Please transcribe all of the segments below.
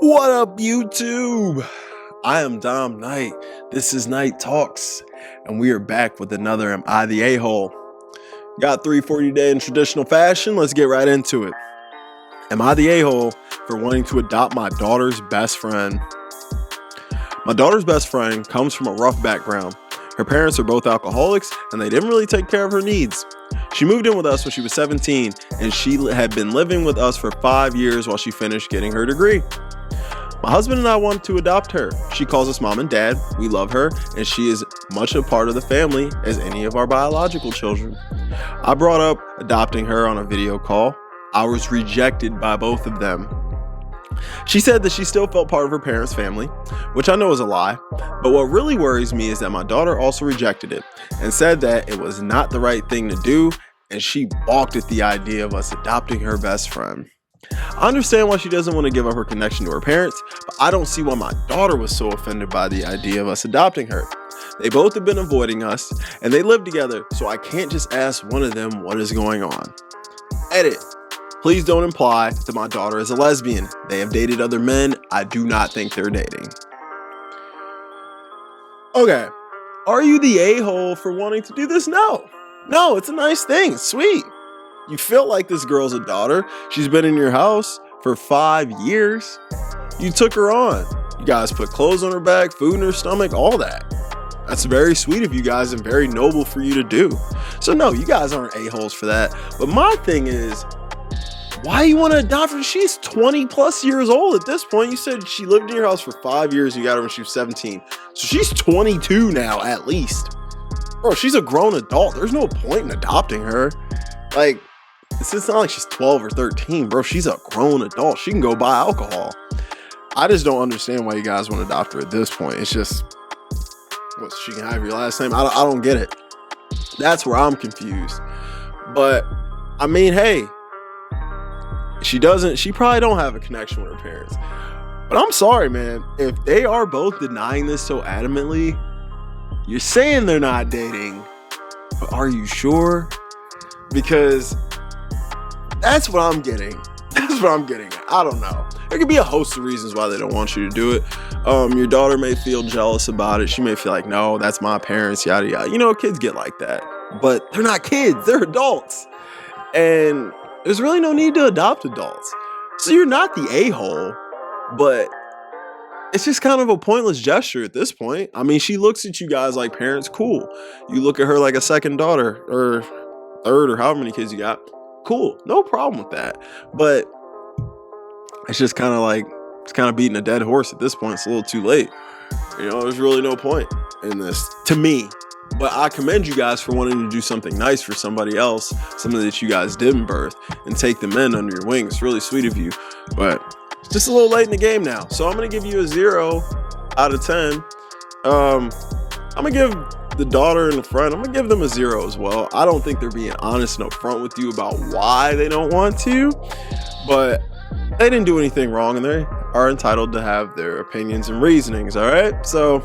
What up, YouTube? I am Dom Knight. This is Night Talks, and we are back with another Am I the A-Hole? Got 340 in traditional fashion. Let's get right into it. Am I the A-Hole for wanting to adopt my daughter's best friend? My daughter's best friend comes from a rough background. Her parents are both alcoholics, and they didn't really take care of her needs. She moved in with us when she was 17, and she had been living with us for 5 years while she finished getting her degree. My husband and I want to adopt her. She calls us mom and dad. We love her, and she is much a part of the family as any of our biological children. I brought up adopting her on a video call. I was rejected by both of them. She said that she still felt part of her parents' family, which I know is a lie, but what really worries me is that my daughter also rejected it and said that it was not the right thing to do, and she balked at the idea of us adopting her best friend. I understand why she doesn't want to give up her connection to her parents, but I don't see why my daughter was so offended by the idea of us adopting her. They both have been avoiding us, and they live together, so I can't just ask one of them what is going on. Edit. Please don't imply that my daughter is a lesbian. They have dated other men. I do not think they're dating. Okay. Are you the a-hole for wanting to do this? No. No, it's a nice thing. It's sweet. You feel like this girl's a daughter. She's been in your house for 5 years. You took her on. You guys put clothes on her back, food in her stomach, all that. That's very sweet of you guys and very noble for you to do. So no, you guys aren't a-holes for that. But my thing is, why you want to adopt her? She's 20 plus years old at this point. You said she lived in your house for 5 years. You got her when she was 17. So she's 22 now at least. Bro, she's a grown adult. There's no point in adopting her. Like, it's not like she's 12 or 13, bro. She's a grown adult. She can go buy alcohol. I just don't understand why you guys want to adopt her at this point. It's just, what, she can have your last name? I don't get it. That's where I'm confused. But, I mean, hey, she probably don't have a connection with her parents. But I'm sorry, man. If they are both denying this so adamantly, you're saying they're not dating, but are you sure? Because that's what I'm getting. That's what I'm getting at. I don't know. There could be a host of reasons why they don't want you to do it. Your daughter may feel jealous about it. She may feel like, no, that's my parents, yada, yada. You know, kids get like that. But they're not kids. They're adults. And there's really no need to adopt adults. So you're not the a-hole, but it's just kind of a pointless gesture at this point. I mean, she looks at you guys like parents, cool. You look at her like a second daughter or third or however many kids you got. Cool, no problem with that. But it's just kind of like, it's kind of beating a dead horse at this point. It's a little too late. You know, there's really no point in this, to me. But I commend you guys for wanting to do something nice for somebody else, something that you guys didn't birth, and take them in under your wing. It's really sweet of you. But it's just a little late in the game now. So I'm going to give you a 0 out of 10. I'm going to give the daughter and the friend, I'm gonna give them a 0 as well. I don't think they're being honest and upfront with you about why they don't want to, but they didn't do anything wrong and they are entitled to have their opinions and reasonings. All right, so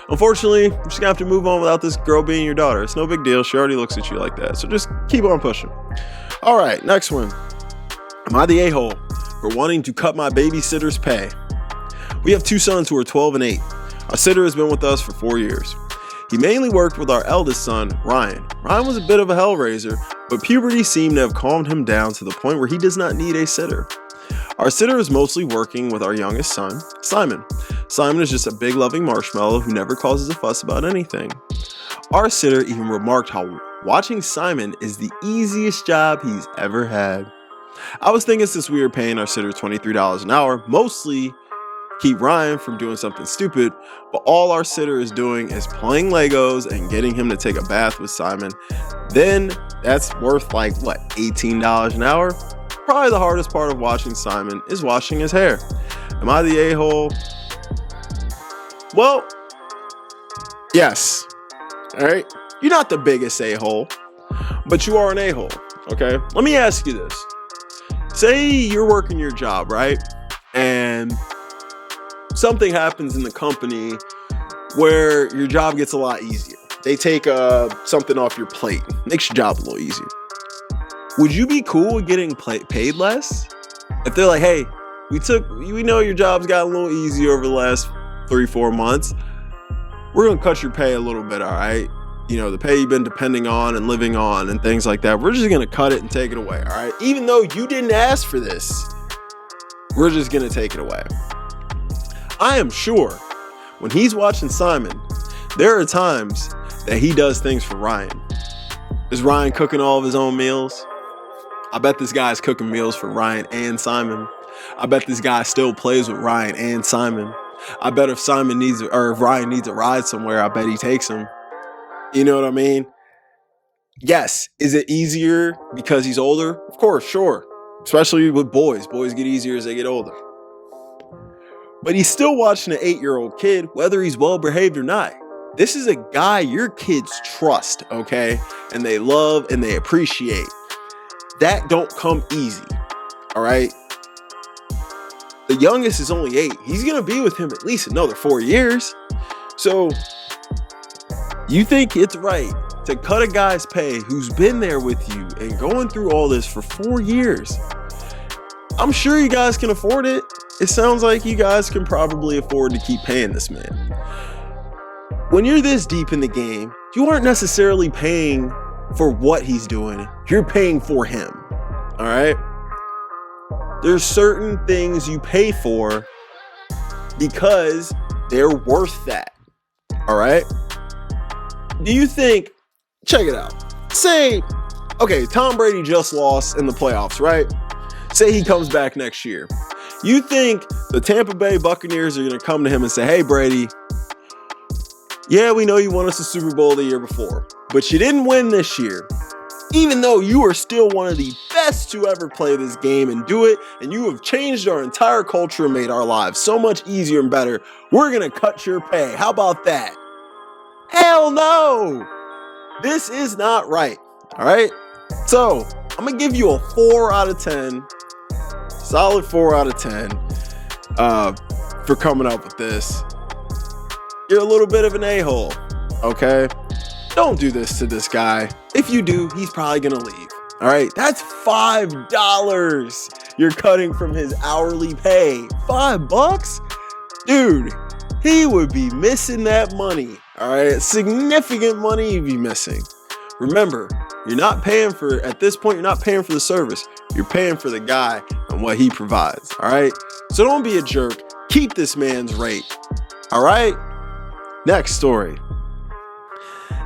unfortunately, you're just gonna have to move on without this girl being your daughter. It's no big deal. She already looks at you like that, so just keep on pushing. All right, next one. Am I the a-hole for wanting to cut my babysitter's pay? We have 2 sons who are 12 and 8. Our sitter has been with us for 4 years. He mainly worked with our eldest son, Ryan. Ryan was a bit of a hellraiser, but puberty seemed to have calmed him down to the point where he does not need a sitter. Our sitter is mostly working with our youngest son, Simon. Simon is just a big loving marshmallow who never causes a fuss about anything. Our sitter even remarked how watching Simon is the easiest job he's ever had. I was thinking, since we were paying our sitter $23 an hour, mostly keep Ryan from doing something stupid, but all our sitter is doing is playing Legos and getting him to take a bath with Simon. Then that's worth like, what, $18 an hour? Probably the hardest part of watching Simon is washing his hair. Am I the a-hole? Well, yes. All right. You're not the biggest a-hole, but you are an a-hole. Okay. Let me ask you this. Say you're working your job, right? And something happens in the company where your job gets a lot easier. They take something off your plate. Makes your job a little easier. Would you be cool with getting paid less? If they're like, hey, We know your job's got a little easier over the last 3-4 months. We're going to cut your pay a little bit, all right? You know, the pay you've been depending on and living on and things like that. We're just going to cut it and take it away, all right? Even though you didn't ask for this, we're just going to take it away. I am sure when he's watching Simon, there are times that he does things for Ryan. Is Ryan cooking all of his own meals? I bet this guy's cooking meals for Ryan and Simon. I bet this guy still plays with Ryan and Simon. I bet if Ryan needs a ride somewhere, I bet he takes him. You know what I mean? Yes. Is it easier because he's older? Of course, sure. Especially with boys. Boys get easier as they get older. But he's still watching an 8-year-old kid, whether he's well behaved or not. This is a guy your kids trust, okay? And they love and they appreciate. That don't come easy, all right? The youngest is only 8. He's going to be with him at least another 4 years. So you think it's right to cut a guy's pay who's been there with you and going through all this for 4 years? I'm sure you guys can afford it. It sounds like you guys can probably afford to keep paying this man. When you're this deep in the game, you aren't necessarily paying for what he's doing. You're paying for him. All right? There's certain things you pay for because they're worth that. All right? Do you think, check it out. Say, okay, Tom Brady just lost in the playoffs, right? Say he comes back next year. You think the Tampa Bay Buccaneers are going to come to him and say, hey, Brady, yeah, we know you won us the Super Bowl the year before, but you didn't win this year. Even though you are still one of the best to ever play this game and do it, and you have changed our entire culture and made our lives so much easier and better, we're going to cut your pay. How about that? Hell no! This is not right. All right? So, I'm going to give you a 4 out of 10. Solid 4 out of 10 for coming up with this. You're a little bit of an a-hole, okay? Don't do this to this guy. If you do, he's probably gonna leave. All right, that's $5 you're cutting from his hourly pay. $5? Dude, he would be missing that money. All right, significant money he'd be missing. Remember, you're not paying for, at this point, you're not paying for the service. You're paying for the guy and what he provides. All right, so don't be a jerk. Keep this man's rate. All right. Next story.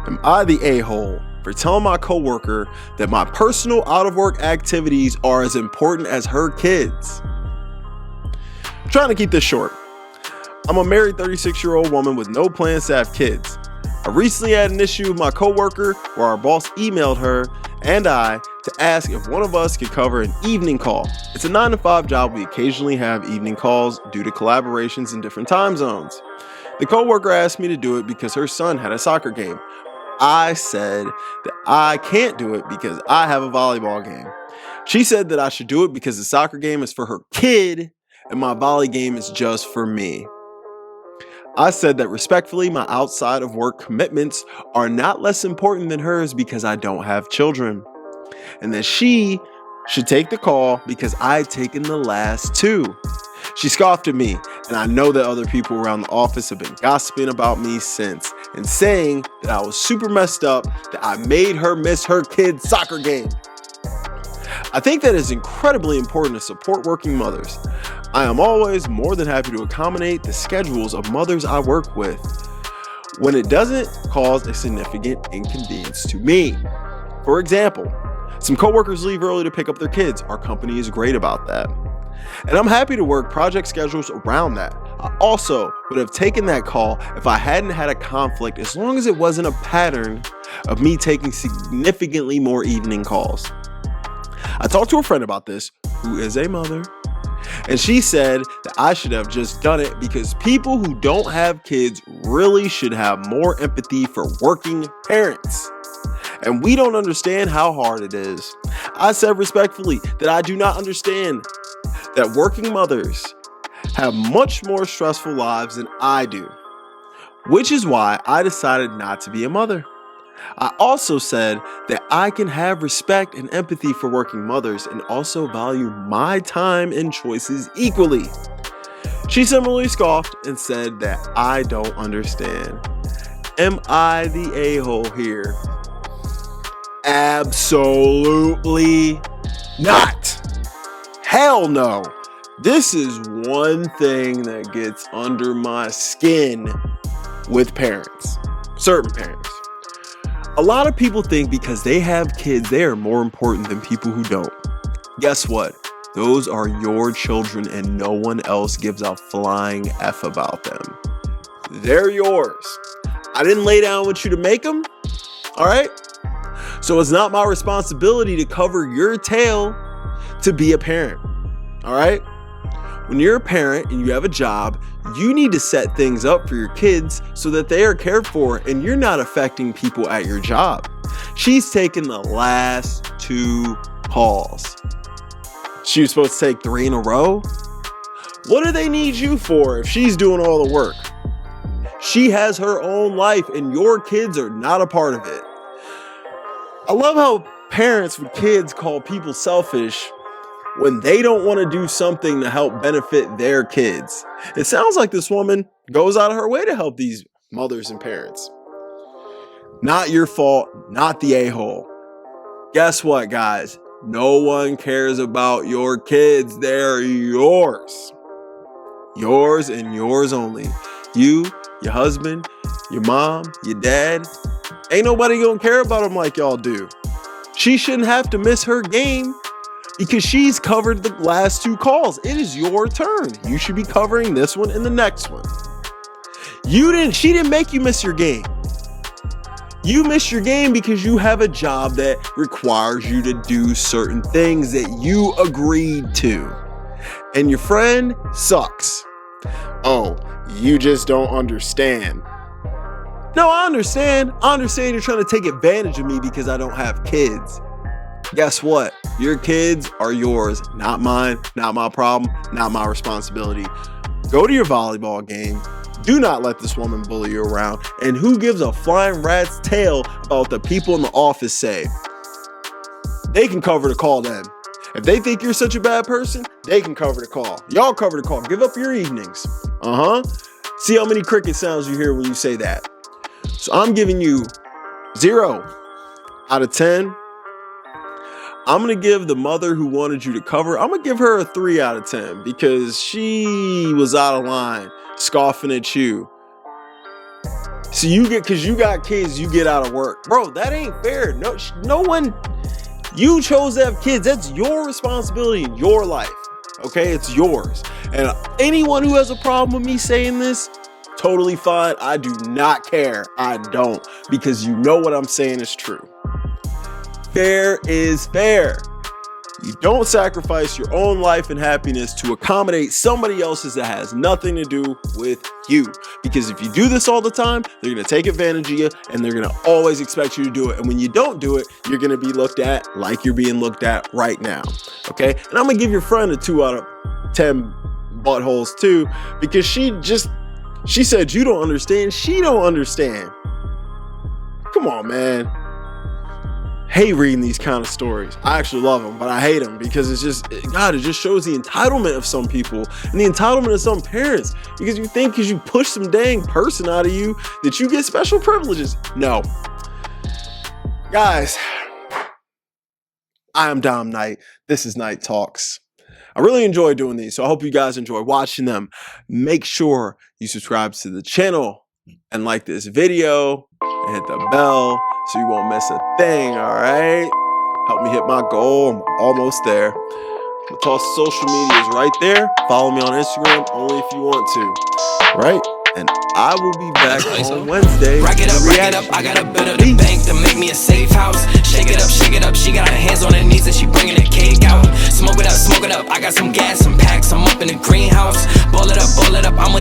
Am I the a-hole for telling my coworker that my personal out-of-work activities are as important as her kids? I'm trying to keep this short. I'm a married 36-year-old woman with no plans to have kids. I recently had an issue with my coworker where our boss emailed her and I to ask if one of us could cover an evening call. It's a 9-to-5 job. We occasionally have evening calls due to collaborations in different time zones. The coworker asked me to do it because her son had a soccer game. I said that I can't do it because I have a volleyball game. She said that I should do it because the soccer game is for her kid and my volley game is just for me. I said that respectfully, my outside of work commitments are not less important than hers because I don't have children, and that she should take the call because I had taken the last 2. She scoffed at me, and I know that other people around the office have been gossiping about me since and saying that I was super messed up, that I made her miss her kid's soccer game. I think that it's incredibly important to support working mothers. I am always more than happy to accommodate the schedules of mothers I work with when it doesn't cause a significant inconvenience to me. For example, some coworkers leave early to pick up their kids. Our company is great about that. And I'm happy to work project schedules around that. I also would have taken that call if I hadn't had a conflict, as long as it wasn't a pattern of me taking significantly more evening calls. I talked to a friend about this, who is a mother, and she said that I should have just done it because people who don't have kids really should have more empathy for working parents. And we don't understand how hard it is. I said respectfully that I do not understand that working mothers have much more stressful lives than I do, which is why I decided not to be a mother. I also said that I can have respect and empathy for working mothers and also value my time and choices equally. She similarly scoffed and said that I don't understand. Am I the a-hole here? Absolutely not. Hell no. This is one thing that gets under my skin with parents, certain parents. A lot of people think because they have kids, they are more important than people who don't. Guess what? Those are your children and no one else gives a flying F about them. They're yours. I didn't lay down with you to make them, all right? So it's not my responsibility to cover your tail to be a parent, all right? When you're a parent and you have a job, you need to set things up for your kids so that they are cared for and you're not affecting people at your job. She's taken the last 2 calls. She was supposed to take 3 in a row? What do they need you for if she's doing all the work? She has her own life and your kids are not a part of it. I love how parents with kids call people selfish when they don't want to do something to help benefit their kids. It sounds like this woman goes out of her way to help these mothers and parents. Not your fault, not the a-hole. Guess what, guys? No one cares about your kids. They're yours. Yours and yours only. You, your husband, your mom, your dad. Ain't nobody gonna care about them like y'all do. She shouldn't have to miss her game because she's covered the last 2 calls. It is your turn. You should be covering this one and the next one. She didn't make you miss your game. You missed your game because you have a job that requires you to do certain things that you agreed to. And your friend sucks. Oh, you just don't understand. No, I understand. I understand you're trying to take advantage of me because I don't have kids. Guess what? Your kids are yours, not mine, not my problem, not my responsibility. Go to your volleyball game. Do not let this woman bully you around. And who gives a flying rat's tail about what the people in the office say? They can cover the call then. If they think you're such a bad person, they can cover the call. Y'all cover the call. Give up your evenings. See how many cricket sounds you hear when you say that. So I'm giving you 0 out of 10. I'm going to give the mother who wanted you to cover, I'm going to give her a 3 out of 10 because she was out of line, scoffing at you. So because you got kids, you get out of work. Bro, that ain't fair. No one, you chose to have kids. That's your responsibility in your life. Okay, it's yours. And anyone who has a problem with me saying this, totally fine. I do not care. I don't, because you know what I'm saying is true. Fair is fair. You don't sacrifice your own life and happiness to accommodate somebody else's that has nothing to do with you. Because if you do this all the time, they're going to take advantage of you and they're going to always expect you to do it. And when you don't do it, you're going to be looked at like you're being looked at right now. Okay? And I'm going to give your friend a 2 out of 10 buttholes too, because she said you don't understand. She don't understand. Come on, man. Hate reading these kind of stories. I actually love them, but I hate them because it just shows the entitlement of some people and the entitlement of some parents, because you think because you push some dang person out of you that you get special privileges. No. Guys, I am Dom Knight. This is Night Talks. I really enjoy doing these, so I hope you guys enjoy watching them. Make sure you subscribe to the channel and like this video and hit the bell so you won't miss a thing, all right? Help me hit my goal. I'm almost there. The toss social media is right there. Follow me on Instagram only if you want to, right? And I will be back on Wednesday. Rack it up, I got a bit of the bank to make me a safe house. Shake it up, she got her hands on her knees and she bringing the cake out. Smoke it up, I got some gas, some packs, I'm up in the greenhouse. Ball it up, I'm